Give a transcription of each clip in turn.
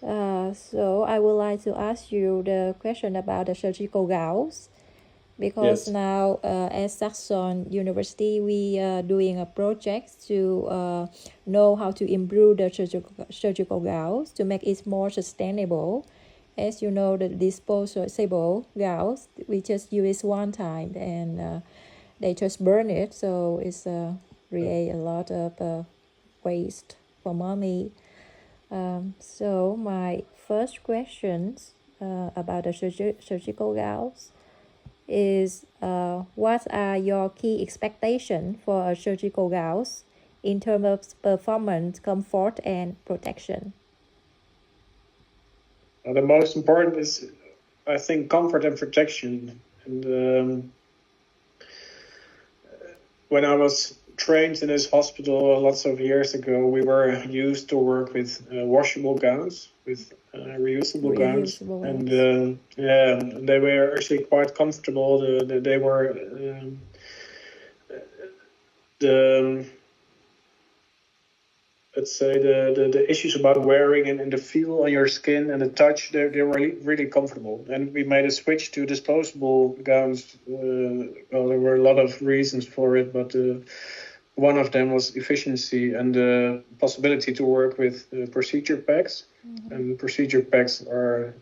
So I would like to ask you the question about the surgical gowns, because Yes. now at Saxon University we are doing a project to know how to improve the surgical gowns to make it more sustainable. As you know, the disposable gowns we just use one time and they just burn it, so it's really a lot of waste for money. So my first questions about the surgical gowns is what are your key expectations for a surgical gowns in terms of performance, comfort, and protection? The most important is, I think, comfort and protection. And when I was trained in this hospital lots of years ago, we were used to work with washable gowns, with reusable gowns, Reusable and gowns. yeah, they were actually quite comfortable. They were the let's say the issues about wearing and the feel on your skin and the touch, they were really comfortable. And we made a switch to disposable gowns. Well, there were a lot of reasons for it, but one of them was efficiency and the possibility to work with procedure packs. And procedure packs are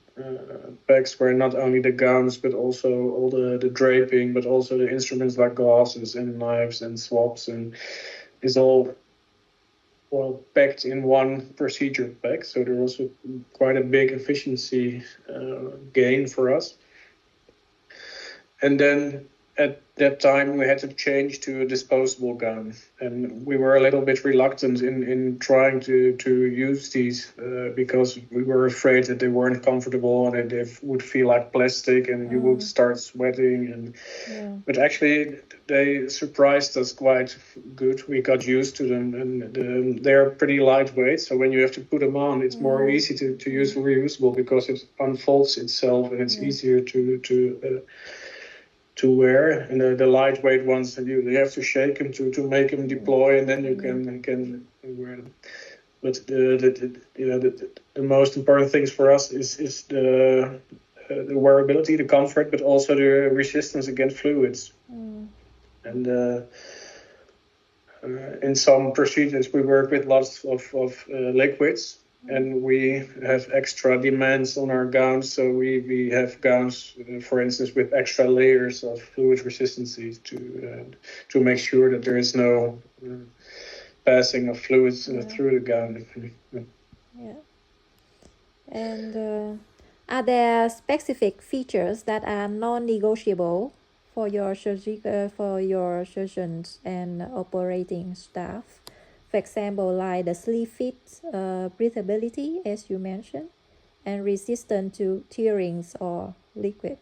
packs where not only the gowns, but also all the draping, but also the instruments like glasses and knives and swabs, and is all well packed in one procedure pack. So there was quite a big efficiency gain for us. And then at that time we had to change to a disposable gown, and we were a little bit reluctant in trying to use these because we were afraid that they weren't comfortable and that they would feel like plastic and you would start sweating. And Yeah. but actually they surprised us quite good. We got used to them, and they're pretty lightweight, so when you have to put them on, it's more easy to use reusable because it unfolds itself and it's easier to wear. And the lightweight ones, you have to shake them to make them deploy, and then you can wear them. But the most important things for us is the wearability, the comfort, but also the resistance against fluids. And in some procedures we work with lots of liquids, and we have extra demands on our gowns. So we have gowns, for instance, with extra layers of fluid resistancy to make sure that there is no passing of fluids through the gown. Yeah. And are there specific features that are non-negotiable for your surgeons and operating staff? For example, like the sleeve fit, breathability, as you mentioned, and resistant to tearings or liquid.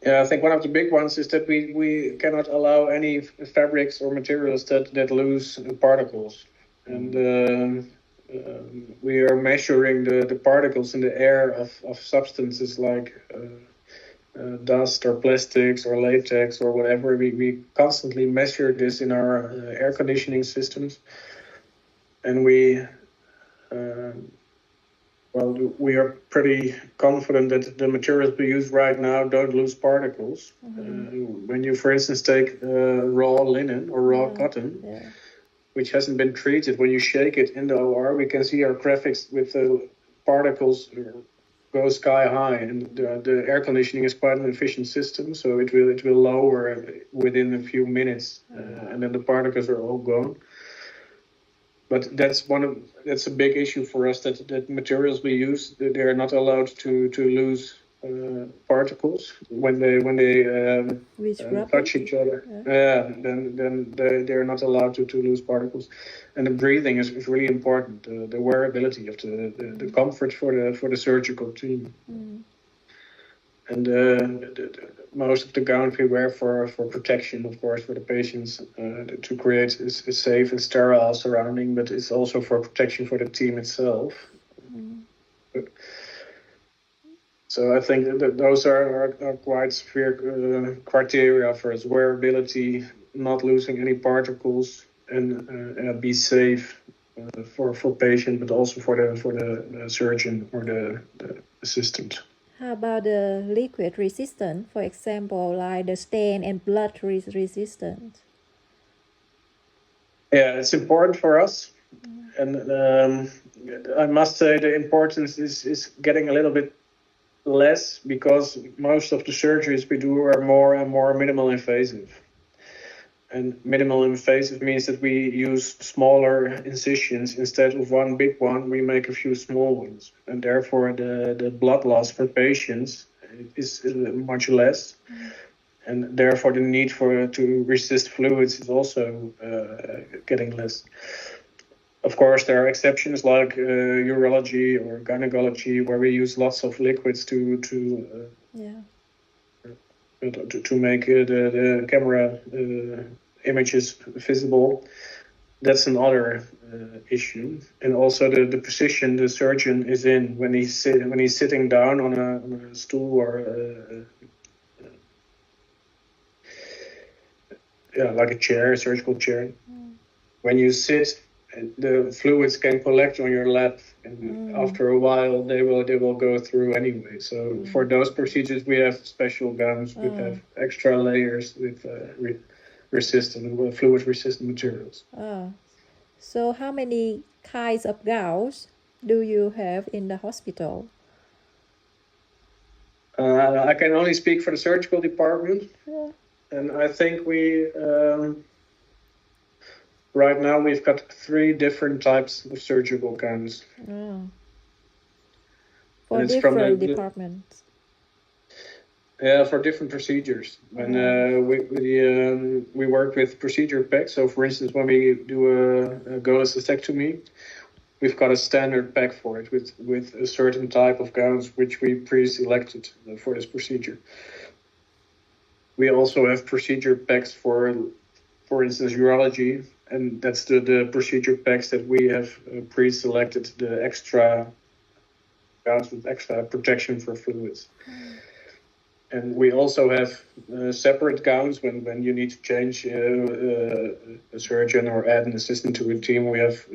Yeah, I think one of the big ones is that we cannot allow any fabrics or materials that lose particles. And we are measuring the particles in the air of substances like dust or plastics or latex or whatever. We constantly measure this in our air conditioning systems. And we are pretty confident that the materials we use right now don't lose particles. When you, for instance, take raw linen or raw cotton, which hasn't been treated, when you shake it in the OR, we can see our graphics with the particles go sky high, and the air conditioning is quite an efficient system, so it will lower within a few minutes, and then the particles are all gone. But that's a big issue for us, that materials we use, they are not allowed to lose particles when they touch each other. Then they're not allowed to lose particles. And the breathing is really important. The wearability of the comfort for the surgical team. And most of the gowns we wear for protection, of course, for the patients, to create a safe and sterile surrounding, but it's also for protection for the team itself. So I think that those are quite severe criteria for us: wearability, not losing any particles, and be safe. for patient, but also for the surgeon or the assistant. How about the liquid resistant, for example, like the stain and blood resistant? Yeah, it's important for us, and I must say the importance is getting a little bit less because most of the surgeries we do are more and more minimal invasive. And minimal invasive means that we use smaller incisions instead of one big one. We make a few small ones, and therefore the blood loss for patients is much less, and therefore the need to resist fluids is also getting less. Of course, there are exceptions like urology or gynecology where we use lots of liquids to make the camera images visible. That's another issue, and also the position the surgeon is in when he's sitting down on a stool or like a chair, a surgical chair. When you sit, the fluids can collect on your lap, and after a while they will go through anyway. So for those procedures we have special gowns with have extra layers with fluid resistant materials. So how many kinds of gowns do you have in the hospital? I can only speak for the surgical department, and I think we right now we've got 3 different types of surgical gowns. For different departments. Yeah, for different procedures. When we work with procedure packs. So, for instance, when we do a cholecystectomy, we've got a standard pack for it with a certain type of gowns which we pre-selected for this procedure. We also have procedure packs for instance, urology, and that's the procedure packs that we have pre-selected the extra gowns with extra protection for fluids. And we also have separate gowns when you need to change a surgeon or add an assistant to a team. We have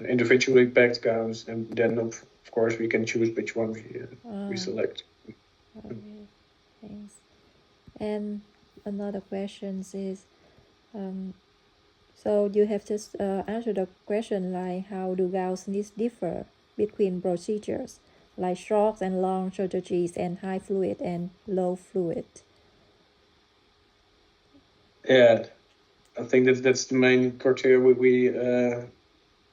individually packed gowns, and then of course we can choose which one we select. Okay, thanks. And another question is, so you have just answered the question like how do gowns needs differ between procedures, like short and long surgeries and high fluid and low fluid. Yeah, I think that's the main criteria we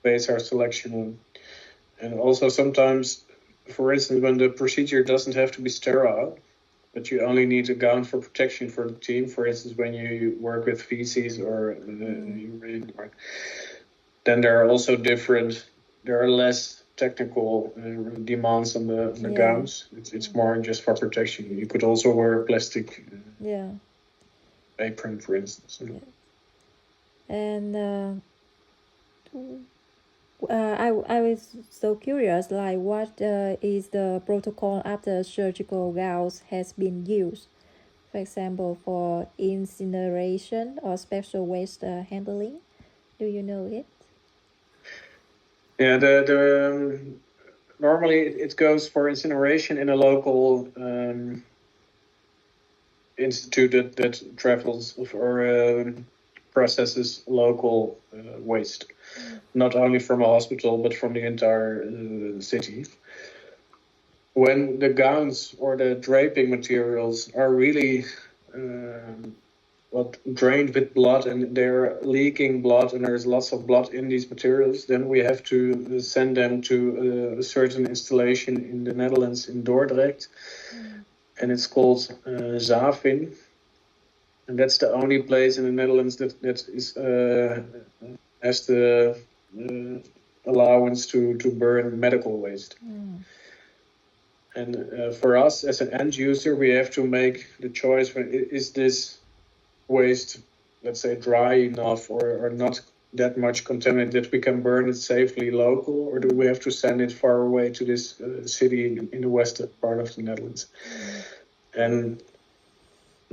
base our selection on. And also sometimes, for instance, when the procedure doesn't have to be sterile, but you only need a gown for protection for the team, for instance, when you work with feces or urine, then there are also there are less technical demands on the gowns. It's more just for protection. You could also wear a plastic apron, for instance. And I was so curious, like what is the protocol after surgical gowns has been used? For example, for incineration or special waste handling. Do you know it? Yeah, normally it goes for incineration in a local institute that travels or processes local waste, not only from a hospital but from the entire city. When the gowns or the draping materials are really drained with blood and they're leaking blood and there's lots of blood in these materials, then we have to send them to a certain installation in the Netherlands, in Dordrecht, and it's called Zavin, and that's the only place in the Netherlands that is has the allowance to burn medical waste. And for us as an end user, we have to make the choice: is this waste, let's say, dry enough or not that much contaminated that we can burn it safely local, or do we have to send it far away to this city in the western part of the Netherlands? And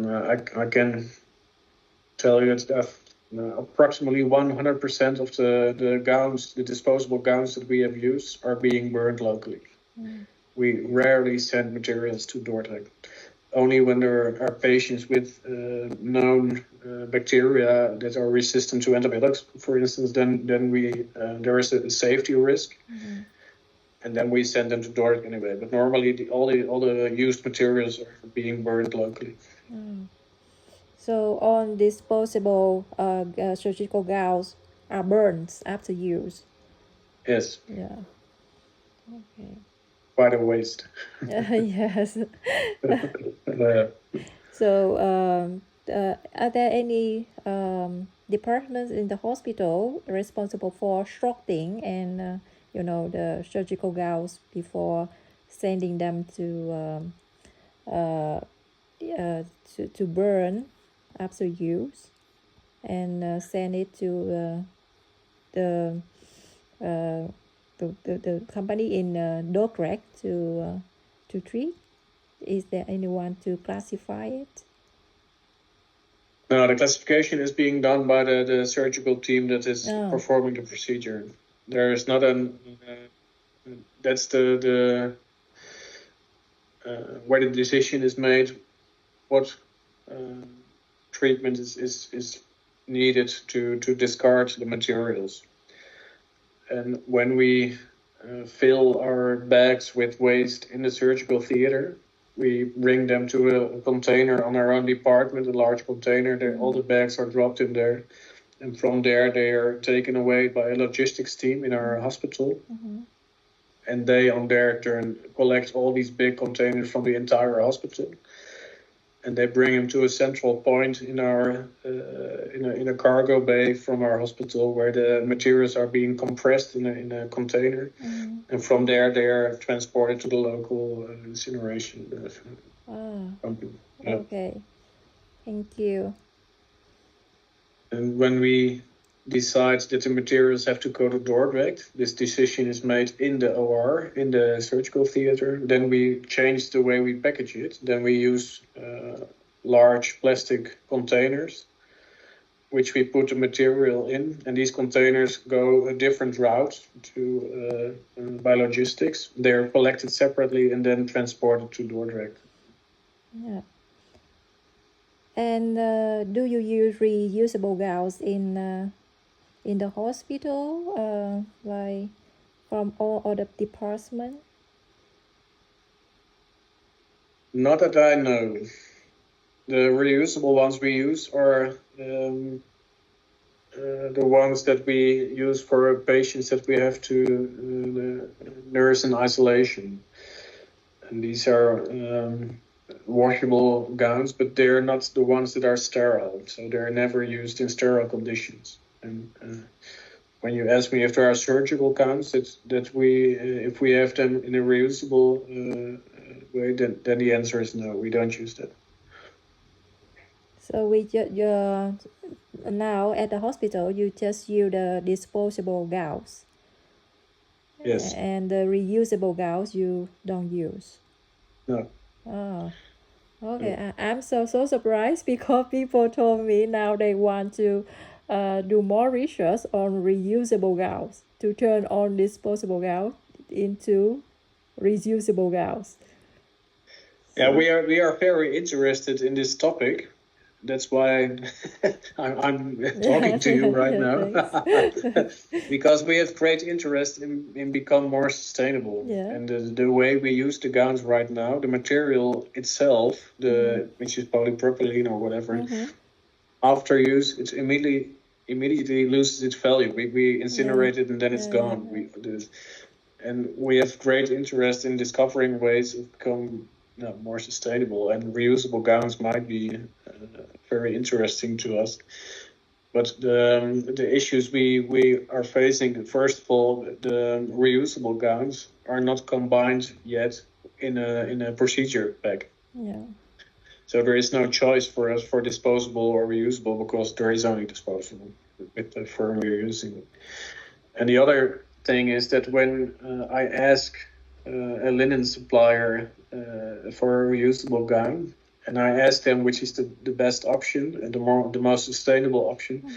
I can tell you that approximately 100% of the gowns, the disposable gowns that we have used, are being burned locally. We rarely send materials to Dordrecht. Only when there are patients with known bacteria that are resistant to antibiotics, for instance, then we there is a safety risk, and then we send them to Dordrecht anyway. But normally, all the used materials are being burned locally. So all disposable surgical gowns are burned after use. Yes. Yeah. Okay. Quite a waste. Yes. So are there any departments in the hospital responsible for sorting and the surgical gowns before sending them to burn after use and send it to the company in Dordrecht to treat? Is there anyone to classify it? No, the classification is being done by the surgical team that is performing the procedure. There is not that's the where the decision is made, what treatment is needed to discard the materials. And when we fill our bags with waste in the surgical theater, we bring them to a container on our own department, a large container. All the bags are dropped in there. And from there, they are taken away by a logistics team in our hospital. And they, on their turn, collect all these big containers from the entire hospital. And they bring them to a central point in our in a cargo bay from our hospital, where the materials are being compressed in a container, and from there they are transported to the local incineration company. Okay, thank you. And when we decide that the materials have to go to Dordrecht, this decision is made in the OR, in the surgical theater. Then we change the way we package it. Then we use large plastic containers, which we put the material in. And these containers go a different route by logistics. They're collected separately and then transported to Dordrecht. Yeah. And do you use reusable gowns in the hospital, like from all other departments? Not that I know. The reusable ones we use are the ones that we use for patients that we have to nurse in isolation. And these are washable gowns, but they're not the ones that are sterile. So they're never used in sterile conditions. And when you ask me if there are surgical gowns that we, if we have them in a reusable way, then the answer is no, we don't use that. So now at the hospital, you just use the disposable gowns. Yes. And the reusable gowns you don't use. No. Oh, okay. I'm so surprised, because people told me now they want to do more research on reusable gowns, to turn on disposable gowns into reusable gowns. Yeah, we are very interested in this topic. That's why I'm talking to you right now, because we have great interest in become more sustainable. Yeah. And the way we use the gowns right now, the material itself, which is polypropylene or whatever, after use, it immediately loses its value. We incinerate it and then it's gone. And we have great interest in discovering ways to become more sustainable, and reusable gowns might be very interesting to us. But the issues we are facing, first of all, the reusable gowns are not combined yet in a procedure bag. Yeah. So there is no choice for us for disposable or reusable, because there is only disposable with the firm we're using. And the other thing is that when I ask a linen supplier for a reusable gown, and I ask them which is the best option and the most sustainable option,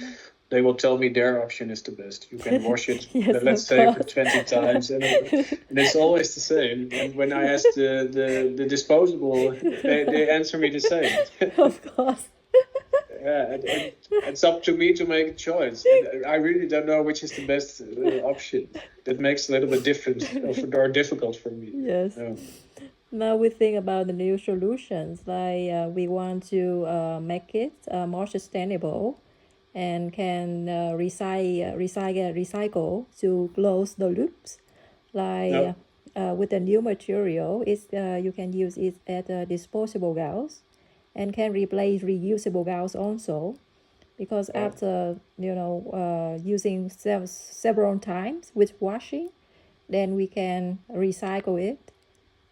they will tell me their option is the best. You can wash it, Yes, let's of say, for course. 20 times, and it's always the same. And when I ask the disposable, they answer me the same. Of course. Yeah, and it's up to me to make a choice. And I really don't know which is the best option. That makes a little bit different or difficult for me. Yes. Yeah. Now we think about the new solutions, like we want to make it more sustainable and can recycle to close the loops. Like with the new material, you can use it as disposable gauze and can replace reusable gauze also, because after using several times with washing, then we can recycle it,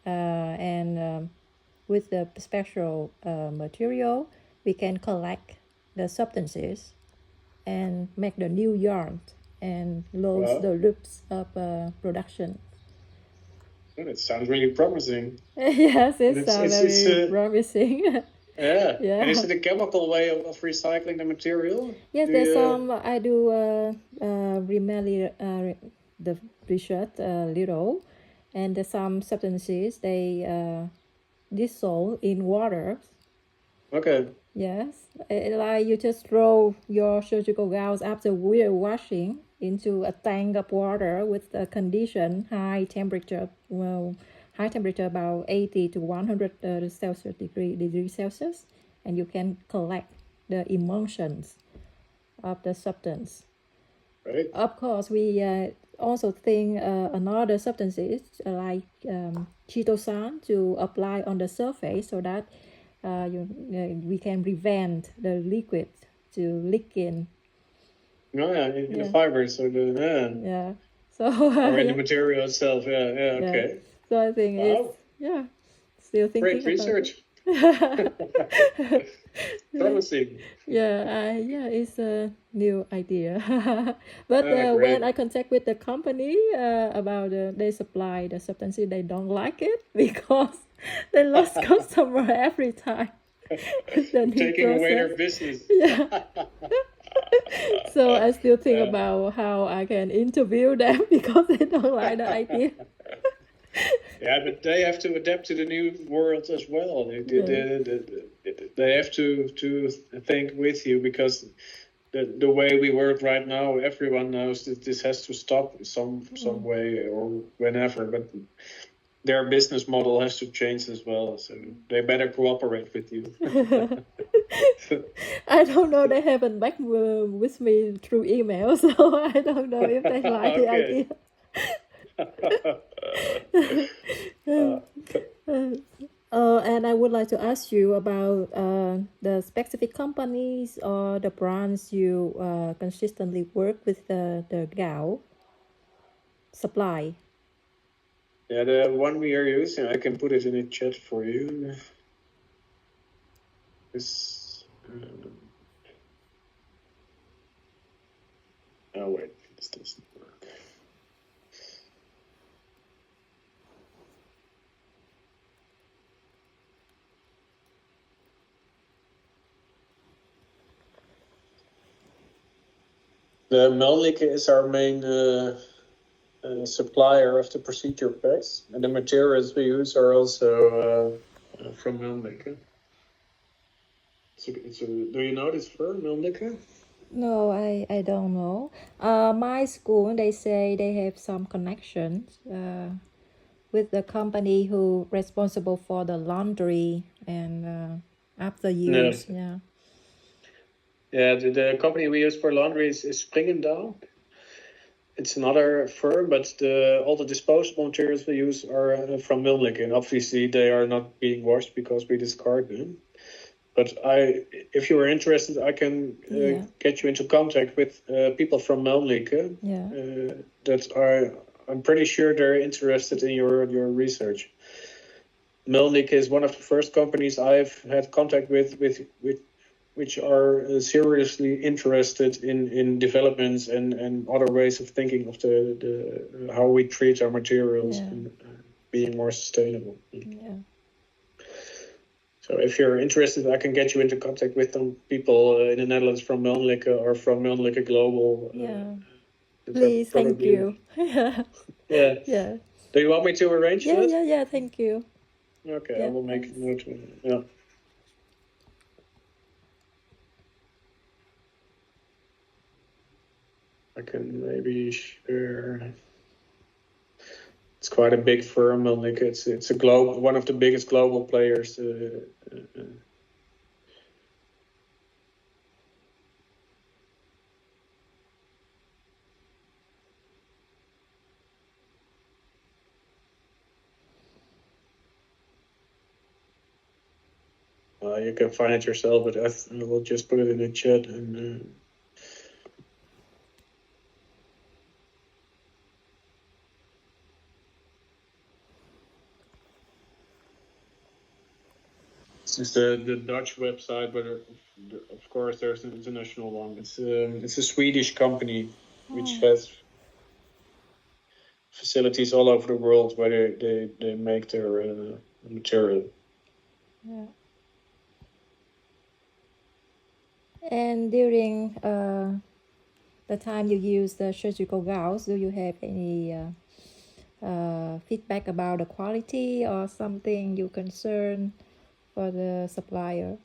and with the special material we can collect the substances and make the new yarn and close the loops of production. It sounds really promising. Yes, it sounds very promising. Yeah. Yeah. And is it a chemical way of recycling the material? Yes, there's some. I do remember the research a little, and there's some substances they dissolve in water. Okay. Yes, like you just throw your surgical gauze after washing into a tank of water with a condition high temperature. Well, high temperature about 80 to 100 degrees Celsius, and you can collect the emulsions of the substance. Right. Of course, we also think another substances like chitosan to apply on the surface so that we can prevent the liquid to leak in. No, in the fibers or the yeah. So or in the material itself. Yeah. Okay. So I think it's still thinking. Great research. Promising. Yeah, it's a new idea. But when I contact with the company about they supply the substance, they don't like it because they lost customer every time. Taking away their business. Yeah. So I still think about how I can interview them because they don't like the idea. Yeah, but they have to adapt to the new world as well. They have to think with you, because the way we work right now, everyone knows that this has to stop some way or whenever. But their business model has to change as well, so they better cooperate with you. I don't know. They haven't back with me through email, so I don't know if they like the idea. And I would like to ask you about the specific companies or the brands you consistently work with the gao supply. Yeah, the one we are using, I can put it in the chat for you. This. Oh wait, this doesn't work. The Mölnlycke is our main supplier of the procedure packs, and the materials we use are also from Mölnlycke. Do you know this firm, Mölnlycke? No, I don't know. My school, they say they have some connections with the company who responsible for the laundry and after use. Yeah. Yeah, the company we use for laundry is Springendahl. It's another firm, but all the disposable materials we use are from Mölnlycke, and obviously they are not being washed because we discard them. But if you are interested, I can get you into contact with people from Mölnlycke. I'm pretty sure they're interested in your research. Mölnlycke is one of the first companies I've had contact with which are seriously interested in developments and other ways of thinking of the how we treat our materials and being more sustainable. Yeah. So if you're interested, I can get you into contact with some people in the Netherlands from Mölnlycke or from Mölnlycke Global. Yeah. That Please, thank probably- you. Yeah. Yeah. Do you want me to arrange that? Yeah, thank you. Okay, Yeah, I will make a note. Yeah. I can maybe share. It's quite a big firm, Mölnlycke. It's a global, one of the biggest global players. You can find it yourself, but I will just put it in the chat. And this is the Dutch website, but of course there's an international one. It's a Swedish company which has facilities all over the world where they make their material. Yeah. And during the time you use the surgical gauze, do you have any feedback about the quality or something you concern for the supplier?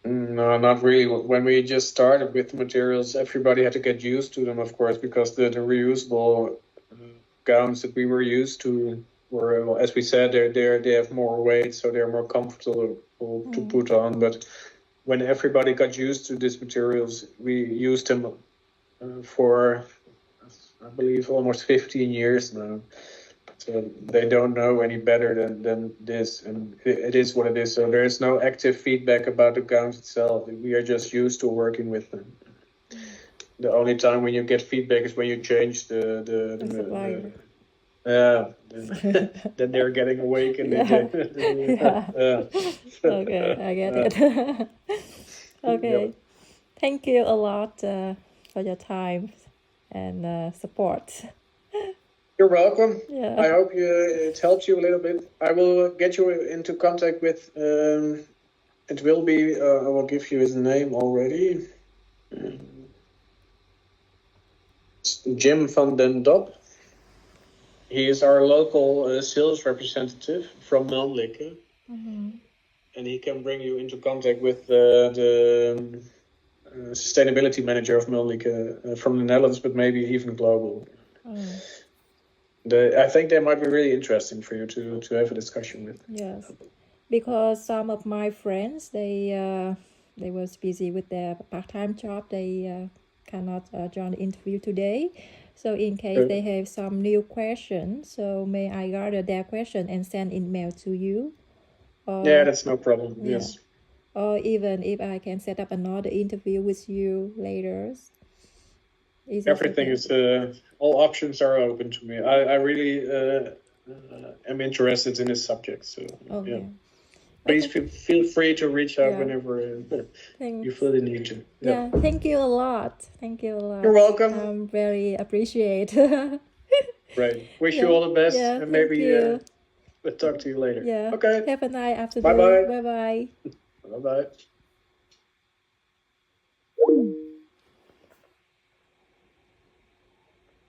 No, not really. When we just started with the materials, everybody had to get used to them, of course, because the reusable gowns that we were used to were, well, as we said, they have more weight, so they're more comfortable to put on. But when everybody got used to these materials, we used them for, I believe, almost 15 years now. So they don't know any better than this, and it is what it is. So there is no active feedback about the gowns itself. We are just used to working with them. The only time when you get feedback is when you change the supplier. Then they're getting awake and Okay, I get it. Okay, Yep. Thank you a lot for your time and support. You're welcome. Yeah. I hope it helps you a little bit. I will get you into contact with. It will be. I will give you his name already. Jim van den Dop. He is our local sales representative from Mölnlycke, and he can bring you into contact with the sustainability manager of Mölnlycke from the Netherlands, but maybe even global. I think they might be really interesting for you to have a discussion with. Yes, because some of my friends they was busy with their part-time job. They cannot join the interview today. So in case they have some new questions, so may I gather their question and send email to you? Yeah, that's no problem. Yeah. Yes. Or even if I can set up another interview with you later. Everything is all options are open to me. I really am interested in this subject. So yeah. Please feel free to reach out whenever you feel the need to. Yeah, thank you a lot. Thank you a lot. You're welcome. I'm very appreciate. Right. Wish you all the best, Yeah, and maybe you. we'll talk to you later. Yeah. Okay. Have a nice afternoon. Bye-bye. Bye bye. Bye bye.